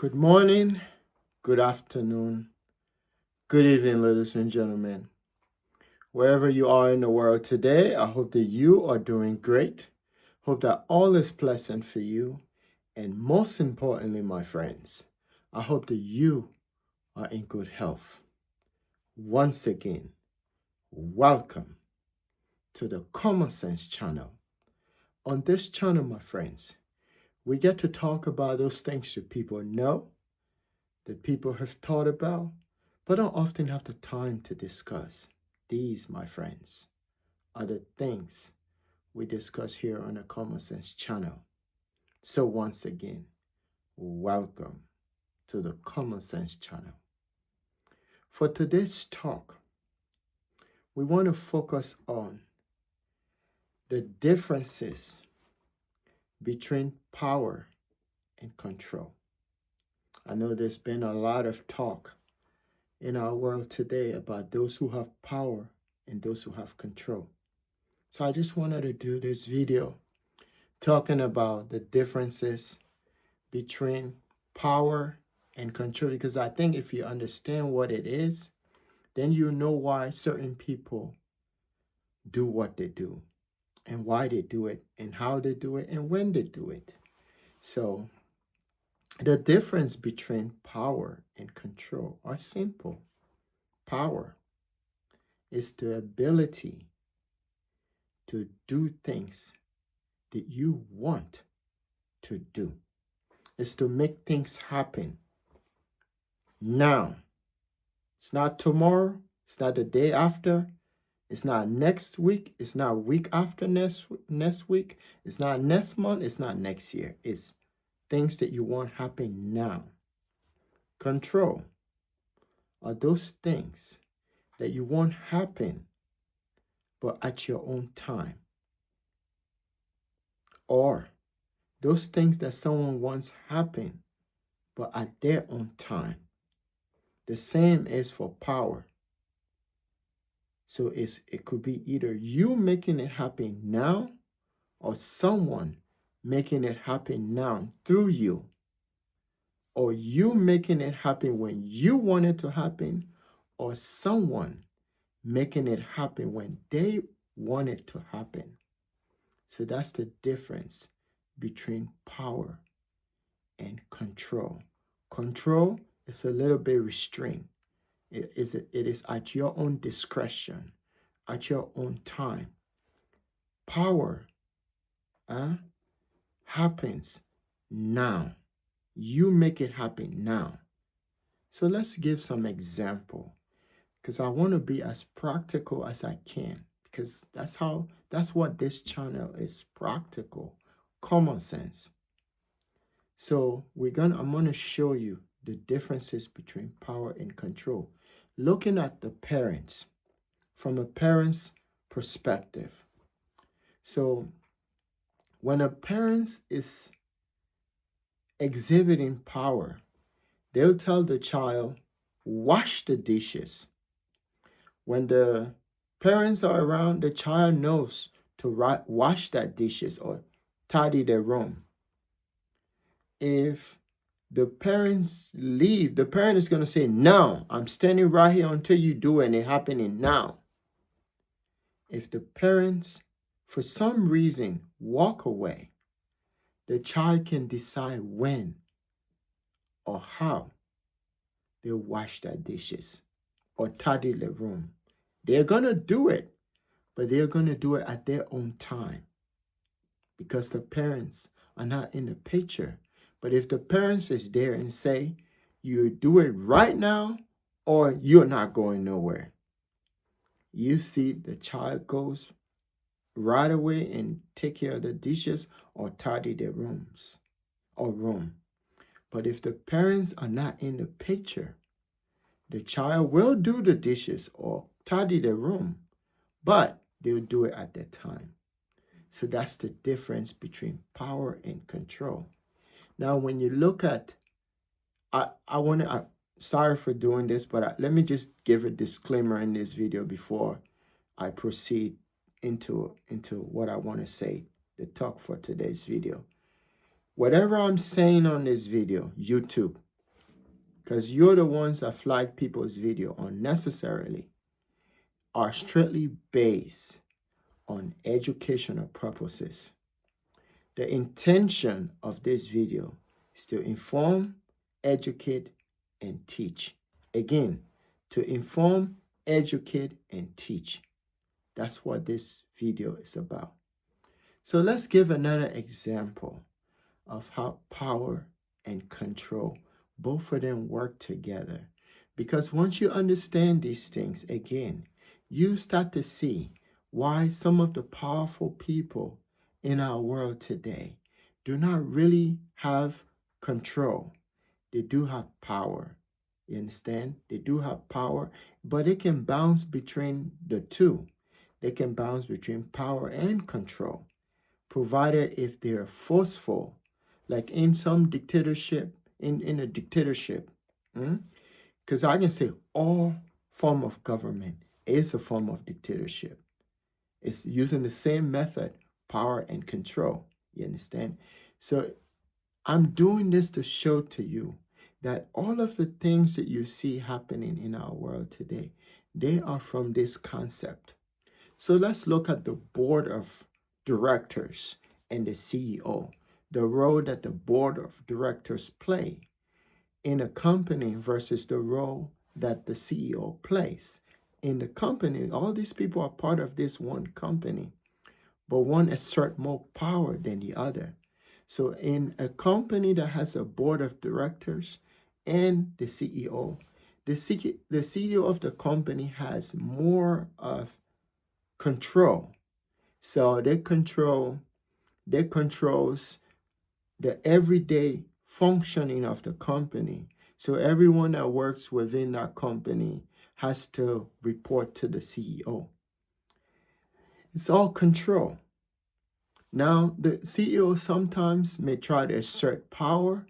Good morning, good afternoon, good evening, ladies and gentlemen. Wherever you are in the world today, I hope that you are doing great. Hope that all is pleasant for you. And most importantly, my friends, I hope that you are in good health. Once again, welcome to the Common Sense channel. On this channel, my friends, we get to talk about those things that people know, that people have thought about, but don't often have the time to discuss. These, my friends, are the things we discuss here on the Common Sense channel. So once again, welcome to the Common Sense channel. For today's talk, we want to focus on the differences between power and control. I know there's been a lot of talk in our world today about those who have power and those who have control. So I just wanted to do this video talking about the differences between power and control, because I think if you understand what it is, then you know why certain people do what they do and why they do it and how they do it and when they do it. So the difference between power and control are simple. Power is the ability to do things that you want to do. It's to make things happen now. It's not tomorrow. It's not the day after. It's not next week. It's not week after next week. It's not next month. It's not next year. It's things that you want happen now. Control are those things that you want happen, but at your own time. Or those things that someone wants happen, but at their own time. The same is for power. So it could be either you making it happen now or someone making it happen now through you, or you making it happen when you want it to happen, or someone making it happen when they want it to happen. So that's the difference between power and control. Control is a little bit restrained. It is at your own discretion, at your own time. Power happens now. You make it happen now. So let's give some example, because I want to be as practical as I can, because that's what this channel is, practical, common sense. So I'm going to show you the differences between power and control, looking at the parents from a parent's perspective. So when a parent is exhibiting power, they'll tell the child, wash the dishes. When the parents are around, the child knows to wash that dishes or tidy their room. If the parents leave, the parent is going to say, no, I'm standing right here until you do it, and it's happening now. If the parents, for some reason, walk away, the child can decide when or how they wash their dishes or tidy the room. They're going to do it, but they're going to do it at their own time because the parents are not in the picture. But if the parents is there and say, you do it right now or you're not going nowhere, you see the child goes right away and take care of the dishes or tidy their rooms or room. But if the parents are not in the picture, the child will do the dishes or tidy the room, but they'll do it at that time. So that's the difference between power and control. Now, when you look at, sorry for doing this, but let me just give a disclaimer in this video before I proceed into what I want to say, the talk for today's video. Whatever I'm saying on this video, YouTube, because you're the ones that flag people's video unnecessarily, are strictly based on educational purposes. The intention of this video is to inform, educate, and teach. Again, to inform, educate, and teach. That's what this video is about. So let's give another example of how power and control, both of them work together. Because once you understand these things, again, you start to see why some of the powerful people in our world today do not really have control. They do have power. You understand? They do have power, but it can bounce between the two. They can bounce between power and control, provided if they're forceful, like in some dictatorship, in a dictatorship. Because I can say all form of government is a form of dictatorship. It's using the same method, power and control. You understand? So I'm doing this to show to you that all of the things that you see happening in our world today, they are from this concept. So let's look at the board of directors and the CEO, the role that the board of directors play in a company versus the role that the CEO plays. In the company, all these people are part of this one company, but one exerts more power than the other. So in a company that has a board of directors and the CEO, the CEO of the company has more of control. So they controls the everyday functioning of the company. So everyone that works within that company has to report to the CEO. It's all control. Now, the CEO sometimes may try to assert power,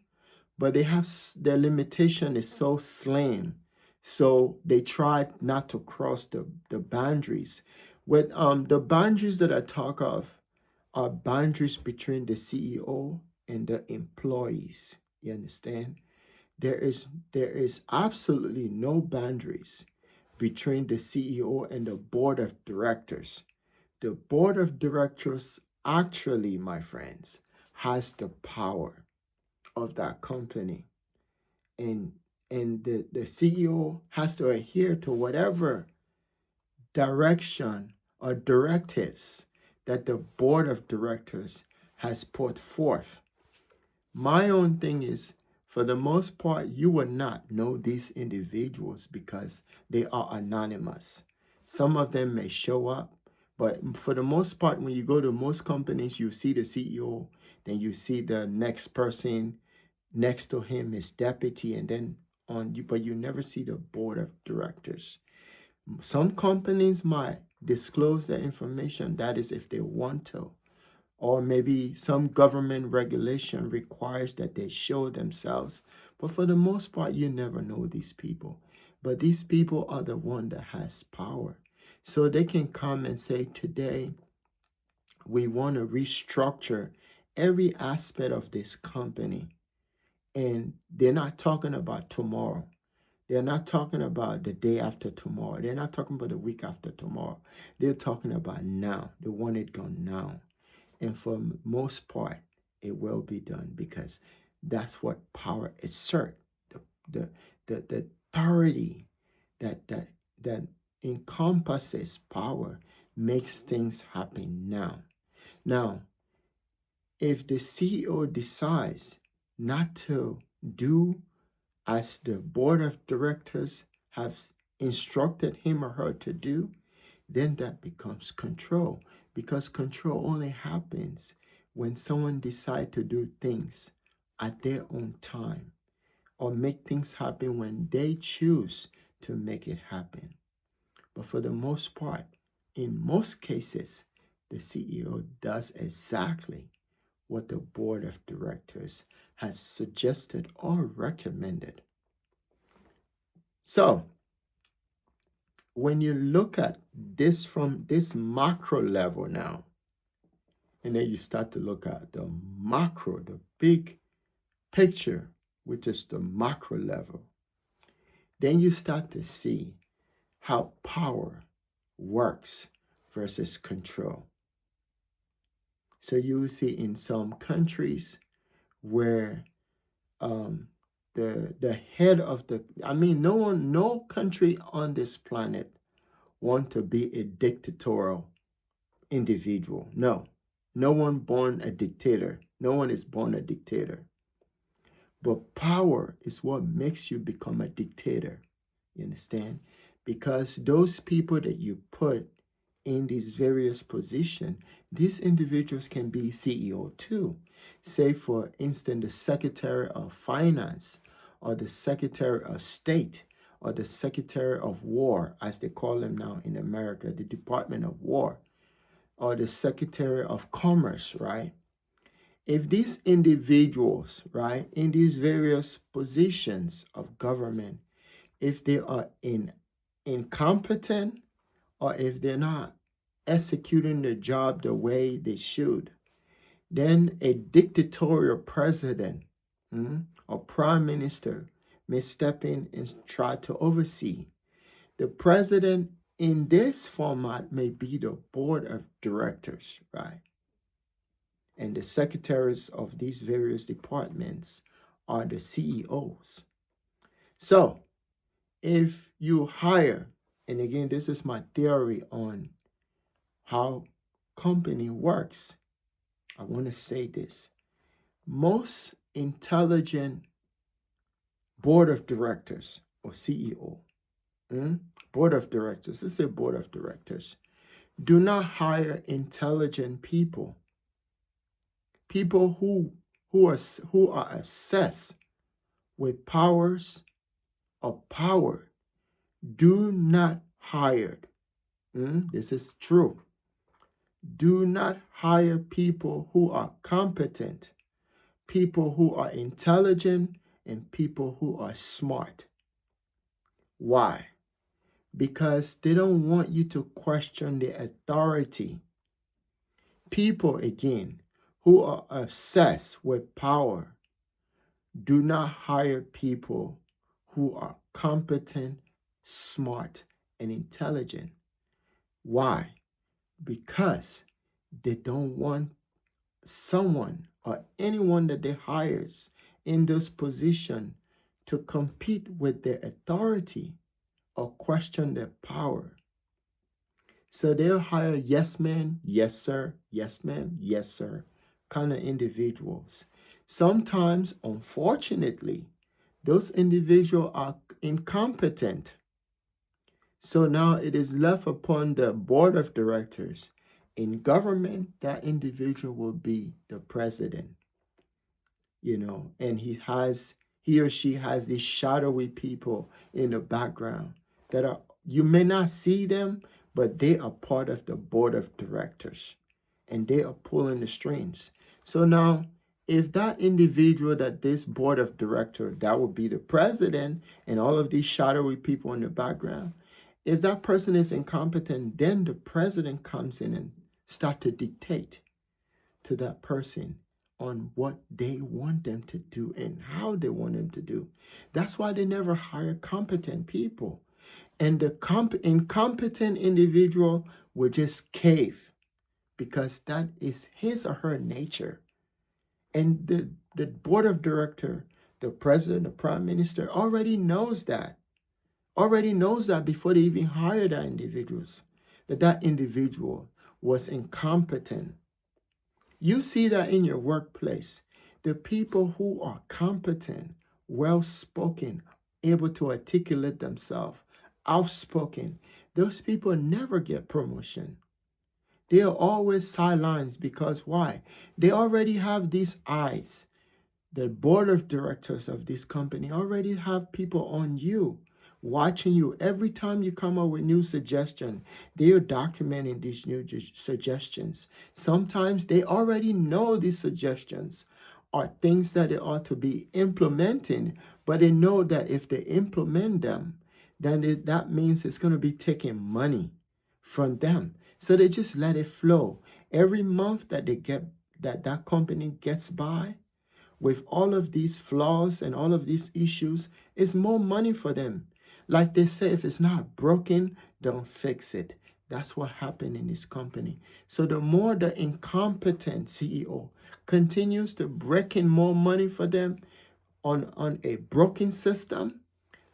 but their limitation is so slim. So they try not to cross the boundaries. With the boundaries that I talk of are boundaries between the CEO and the employees. You understand? There is absolutely no boundaries between the CEO and the board of directors. The board of directors actually, my friends, has the power of that company. And the CEO has to adhere to whatever direction or directives that the board of directors has put forth. My own thing is, for the most part, you will not know these individuals because they are anonymous. Some of them may show up, but for the most part, when you go to most companies, you see the CEO, then you see the next person next to him, his deputy, and then on you, but you never see the board of directors. Some companies might disclose the information, that is if they want to, or maybe some government regulation requires that they show themselves. But for the most part, you never know these people. But these people are the one that has power. So they can come and say, today, we want to restructure every aspect of this company. And they're not talking about tomorrow. They're not talking about the day after tomorrow. They're not talking about the week after tomorrow. They're talking about now. They want it done now. And for most part, it will be done because that's what power exerts. The authority that encompasses power makes things happen now. Now, if the CEO decides not to do as the board of directors have instructed him or her to do, then that becomes control, because control only happens when someone decides to do things at their own time or make things happen when they choose to make it happen. But for the most part, in most cases, the CEO does exactly what the board of directors has suggested or recommended. So, when you look at this from this macro level now, and then you start to look at the macro, the big picture, which is the macro level. then you start to see how power works versus control. So you will see in some countries where um, the head of the, I mean, no country on this planet want to be a dictatorial individual. No, no one born a dictator. No one is born a dictator. But power is what makes you become a dictator. You understand? Because those people that you put in these various positions, these individuals can be CEO too. Say, for instance, the Secretary of Finance, or the Secretary of State, or the Secretary of War, as they call them now in America, the Department of War, or the Secretary of Commerce, right? If these individuals, right, in these various positions of government, if they are incompetent, or if they're not executing the job the way they should, then a dictatorial president or prime minister may step in and try to oversee. The president in this format may be the board of directors, right? And the secretaries of these various departments are the CEOs. So if you hire, and again, this is my theory on how company works, I want to say this. Most intelligent board of directors or CEO, board of directors, let's say board of directors, do not hire intelligent people. People who are obsessed with powers or power do not hire. This is true. Do not hire people who are competent, people who are intelligent, and people who are smart. Why? Because they don't want you to question the authority. People, again, who are obsessed with power do not hire people who are competent, smart, and intelligent. Why? Because they don't want someone or anyone that they hires in this position to compete with their authority or question their power. So they'll hire yes man, yes sir, yes ma'am, yes sir kind of individuals. Sometimes, unfortunately, those individuals are incompetent. So now it is left upon the board of directors. In government, that individual will be the president, and he or she has these shadowy people in the background that are, you may not see them, but they are part of the board of directors and they are pulling the strings. So now, if that individual, that this board of director, that would be the president and all of these shadowy people in the background, if that person is incompetent, then the president comes in and start to dictate to that person on what they want them to do and how they want them to do. That's why they never hire competent people. And the incompetent individual will just cave because that is his or her nature. And the board of director, the president, the prime minister already knows that before they even hire that individuals, that individual was incompetent. You see that in your workplace. The people who are competent, well-spoken, able to articulate themselves, outspoken, those people never get promotion. They are always sidelined because why? They already have these eyes. The board of directors of this company already have people on you, watching you. Every time you come up with new suggestion, they are documenting these new suggestions. Sometimes they already know these suggestions are things that they ought to be implementing, but they know that if they implement them, then that means it's going to be taking money from them. So they just let it flow. Every month that they get that company gets by with all of these flaws and all of these issues, is more money for them. Like they say, if it's not broken, don't fix it. That's what happened in this company. So the more the incompetent CEO continues to break in more money for them on a broken system,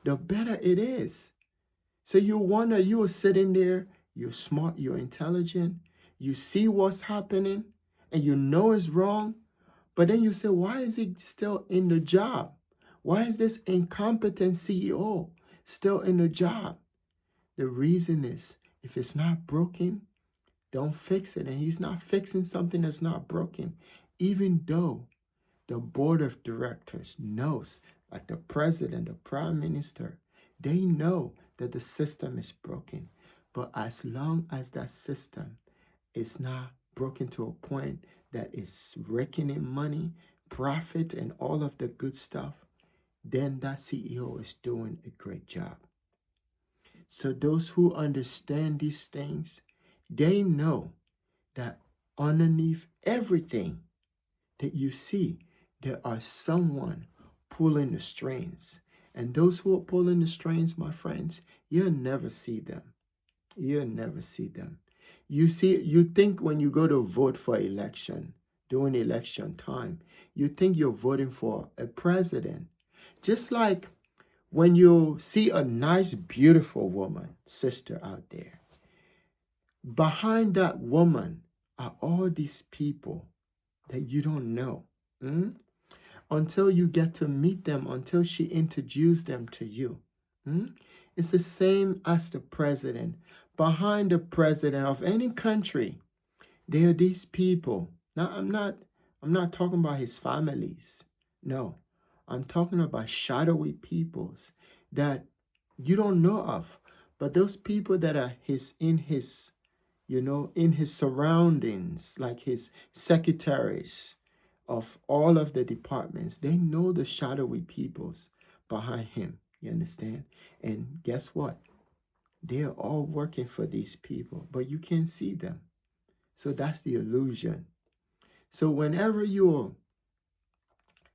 the better it is. So you wonder, you are sitting there, you're smart, you're intelligent, you see what's happening, and you know it's wrong, but then you say, why is he still in the job? Why is this incompetent CEO still in the job? The reason is, if it's not broken, don't fix it. And he's not fixing something that's not broken, even though the board of directors knows, like the president, the prime minister, they know that the system is broken. But as long as that system is not broken to a point that is raking in money, profit, and all of the good stuff, then that CEO is doing a great job. So those who understand these things, they know that underneath everything that you see, there are someone pulling the strings. And those who are pulling the strings, my friends, you'll never see them. You'll never see them. You think when you go to vote for election, during election time, you think you're voting for a president. Just like when you see a nice, beautiful woman, sister out there, behind that woman are all these people that you don't know. Until you get to meet them, until she introduced them to you. It's the same as the president. Behind the president of any country, there are these people. Now, I'm not talking about his families. No, I'm talking about shadowy peoples that you don't know of. But those people that are in his surroundings, like his secretaries of all of the departments, they know the shadowy peoples behind him. You understand? And guess what? They're all working for these people, but you can't see them. So that's the illusion. So whenever you're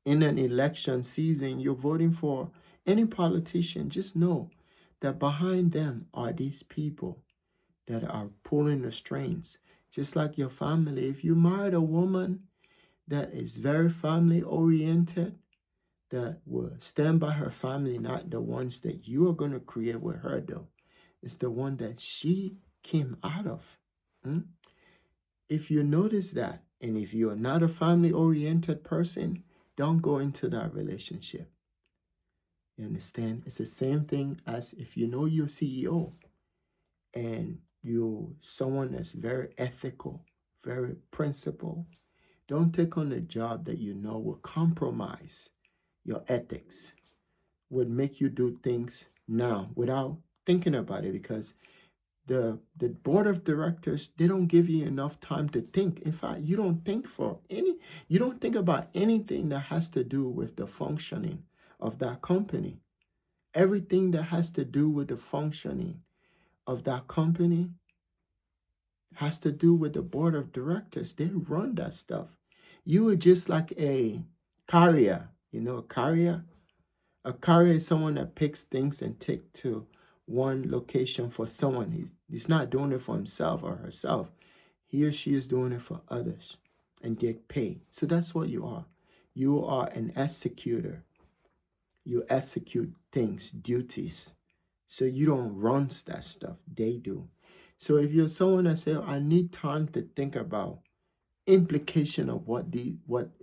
in an election season, you're voting for any politician, just know that behind them are these people that are pulling the strings. Just like your family. If you married a woman that is very family oriented, that will stand by her family, not the ones that you are going to create with her, though. It's the one that she came out of. If you notice that, and if you're not a family oriented person, don't go into that relationship. You understand? It's the same thing as if you know you're CEO and you're someone that's very ethical, very principled. Don't take on a job that you know will compromise your ethics, would make you do things now without thinking about it, because the board of directors, they don't give you enough time to think. In fact, you don't think about anything that has to do with the functioning of that company. Everything that has to do with the functioning of that company has to do with the board of directors. They run that stuff. You are just like a carrier. You know, a carrier? A carrier is someone that picks things and take to one location for someone. He's not doing it for himself or herself. He or she is doing it for others and get paid. So that's what you are. You are an executor. You execute things, duties. So you don't run that stuff. They do. So if you're someone that says, I need time to think about implication of what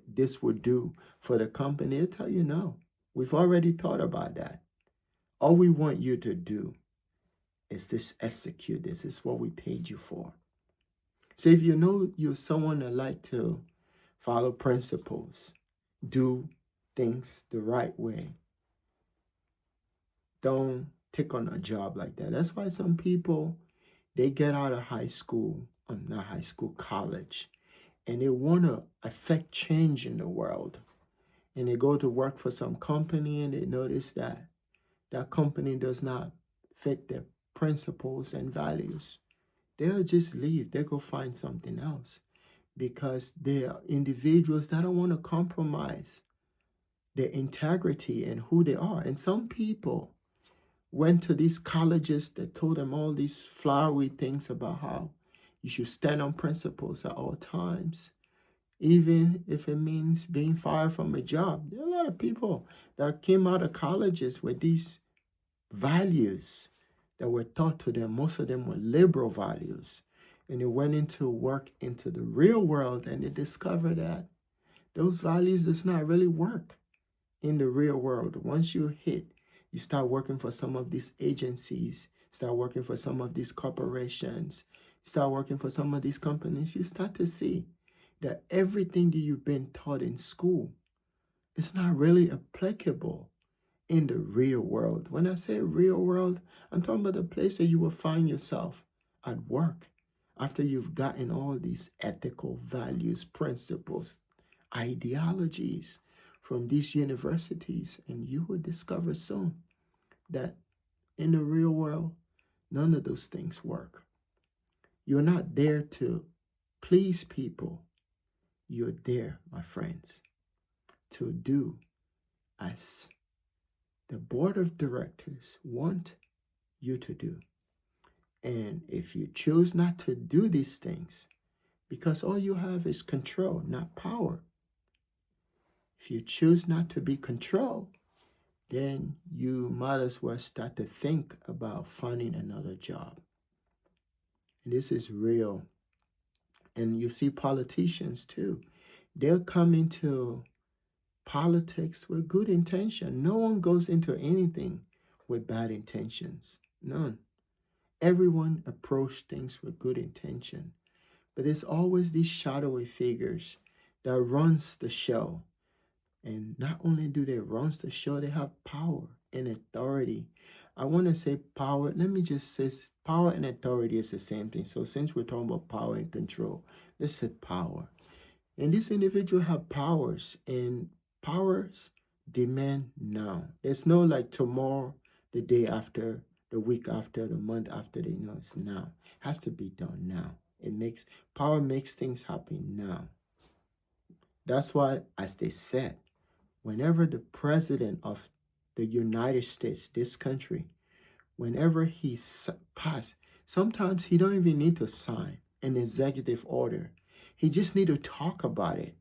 this would do for the company, they'll tell you no. We've already thought about that. All we want you to do is this execute. This is what we paid you for. So if you know you're someone that like to follow principles, do things the right way, don't take on a job like that. That's why some people, they get out of college, and they want to affect change in the world. And they go to work for some company and they notice that that company does not fit their principles and values. They'll just leave. They'll go find something else, because they are individuals that don't want to compromise their integrity and who they are. And some people went to these colleges that told them all these flowery things about how you should stand on principles at all times, even if it means being fired from a job. There are a lot of people that came out of colleges with these values that were taught to them. Most of them were liberal values. And they went into work into the real world, and they discovered that those values does not really work in the real world. Once you start working for some of these agencies, start working for some of these corporations, start working for some of these companies, you start to see that everything that you've been taught in school is not really applicable in the real world. When I say real world, I'm talking about the place that you will find yourself at work after you've gotten all these ethical values, principles, ideologies from these universities, and you will discover soon that in the real world, none of those things work. You're not there to please people. You're there, my friends, to do as the board of directors want you to do. And if you choose not to do these things, because all you have is control, not power. If you choose not to be controlled, then you might as well start to think about finding another job. And this is real. And you see politicians too. They'll come into politics with good intention. No one goes into anything with bad intentions. None. Everyone approach things with good intention. But there's always these shadowy figures that runs the show. And not only do they run the show, they have power and authority. I want to say power. Let me just say power and authority is the same thing. So since we're talking about power and control, let's say power. And this individual have powers, and powers demand now. There's no like tomorrow, the day after, the week after, the month after. They know it's now. It has to be done now. Power makes things happen now. That's why, as they said, whenever the president of the United States, this country, whenever he pass, sometimes he don't even need to sign an executive order. He just need to talk about it.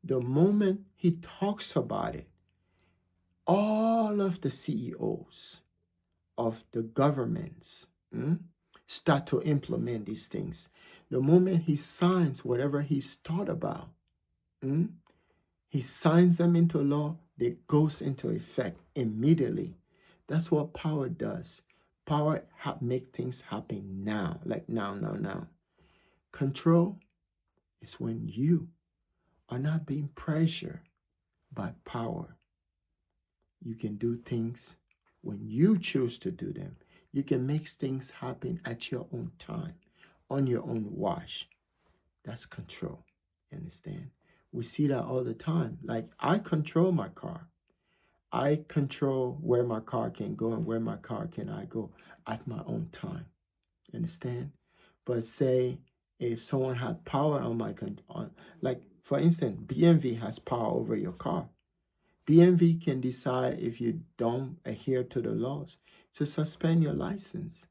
The moment he talks about it, all of the CEOs of the governments start to implement these things. The moment he signs whatever he's thought about, he signs them into law, they goes into effect immediately. That's what power does. Power make things happen now, like now. Control is when you are not being pressured by power. You can do things when you choose to do them. You can make things happen at your own time, on your own watch. That's control. You understand? We see that all the time. Like, I control my car. I control where my car can go and where my car can I go at my own time. Understand? But say if someone had power on like for instance, BMV has power over your car. BMV can decide if you don't adhere to the laws to suspend your license.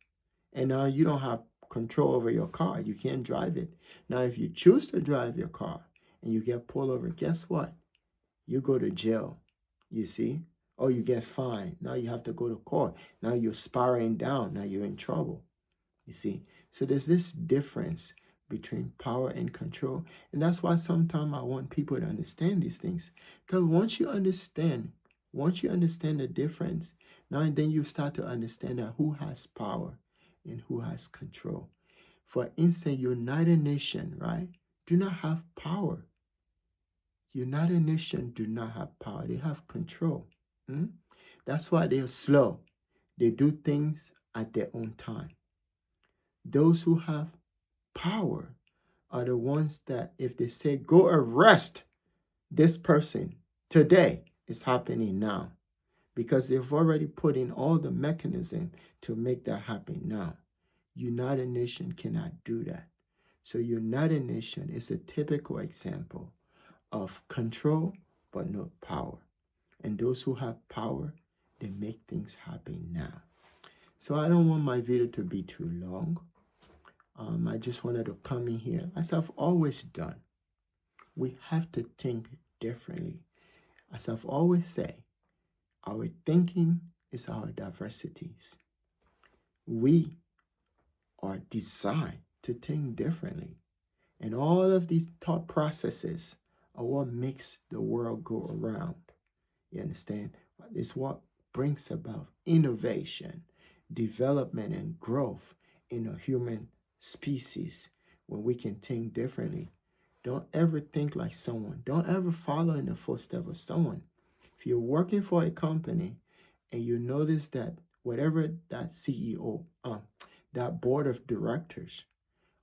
And now you don't have control over your car. You can't drive it. Now, if you choose to drive your car and you get pulled over, guess what? You go to jail, you see? Or you get fined. Now you have to go to court. Now you're spiraling down. Now you're in trouble, you see? So there's this difference between power and control. And that's why sometimes I want people to understand these things. Because once you understand the difference, now and then you start to understand that who has power and who has control. For instance, United Nations, right, do not have power. United Nations do not have power. They have control. That's why they're slow. They do things at their own time. Those who have power are the ones that if they say, go arrest this person today, it's happening now. Because they've already put in all the mechanism to make that happen now. United Nations cannot do that. So United Nations is a typical example of control but no power. And those who have power, they make things happen now. So I don't want my video to be too long. I just wanted to come in here, as I've always done. We have to think differently. As I've always said, our thinking is our diversities. We are designed to think differently. And all of these thought processes are what makes the world go around. You understand? It's what brings about innovation, development, and growth in a human species when we can think differently. Don't ever think like someone. Don't ever follow in the footsteps of someone. If you're working for a company and you notice that whatever that CEO, that board of directors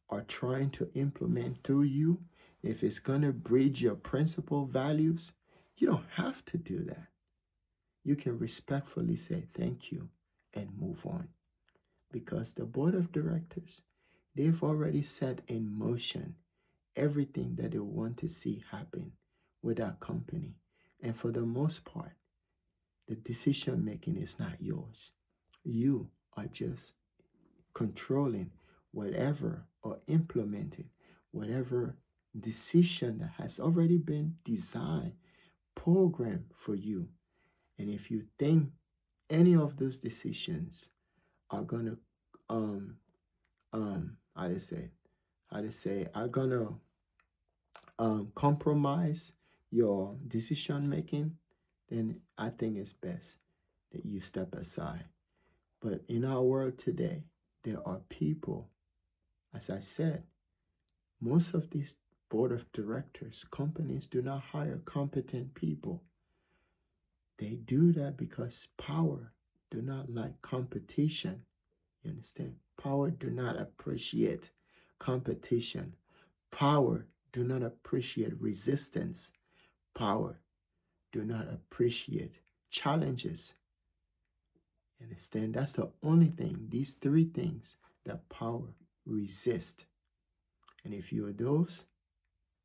are trying to implement through you, if it's going to bridge your principal values, you don't have to do that. You can respectfully say thank you and move on, because the board of directors, they've already set in motion everything that they want to see happen with that company. And for the most part, the decision making is not yours. You are just controlling whatever or implementing whatever decision that has already been designed, programmed for you. And if you think any of those decisions are gonna how to say are gonna compromise your decision making, then I think it's best that you step aside. But in our world today, there are people, as I said, most of these board of directors, companies do not hire competent people. They do that because power do not like competition. You understand? Power do not appreciate competition. Power do not appreciate resistance. Power do not appreciate challenges. You understand? That's the only thing, these three things that power resist. And if you're those,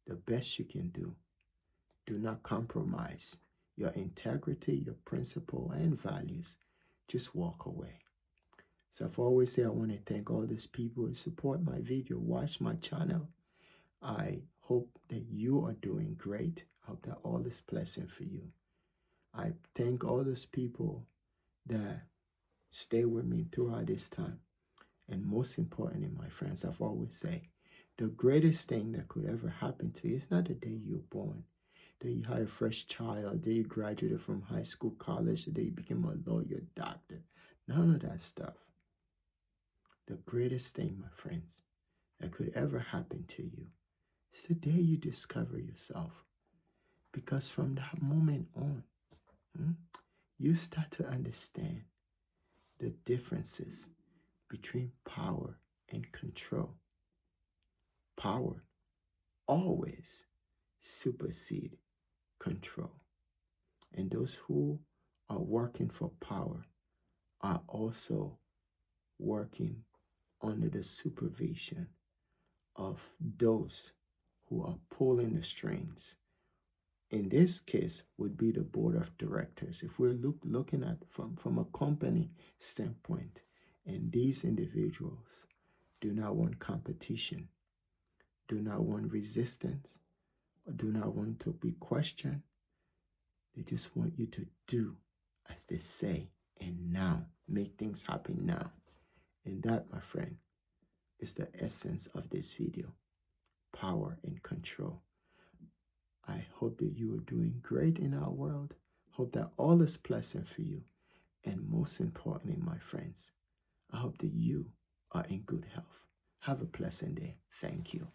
the best you can do not compromise your integrity, your principle, and values. Just walk away. So I've always said I want to thank all these people who support my video, watch my channel. I hope that you are doing great. I hope that all is pleasant for you. I thank all those people that stay with me throughout this time. And most importantly, my friends, I've always said, the greatest thing that could ever happen to you is not the day you're born, the day you had a fresh child, the day you graduated from high school, college, the day you became a lawyer, doctor. None of that stuff. The greatest thing, my friends, that could ever happen to you is the day you discover yourself. Because from that moment on, you start to understand the differences between power and control. Power always supersede control. And those who are working for power are also working under the supervision of those who are pulling the strings. In this case would be the board of directors. If we're looking at from a company standpoint, and these individuals do not want competition, do not want resistance, or do not want to be questioned. They just want you to do as they say, and now make things happen now. And that, my friend, is the essence of this video. Power and control. I hope that you are doing great in our world. Hope that all is pleasant for you. And most importantly, my friends, I hope that you are in good health. Have a pleasant day. Thank you.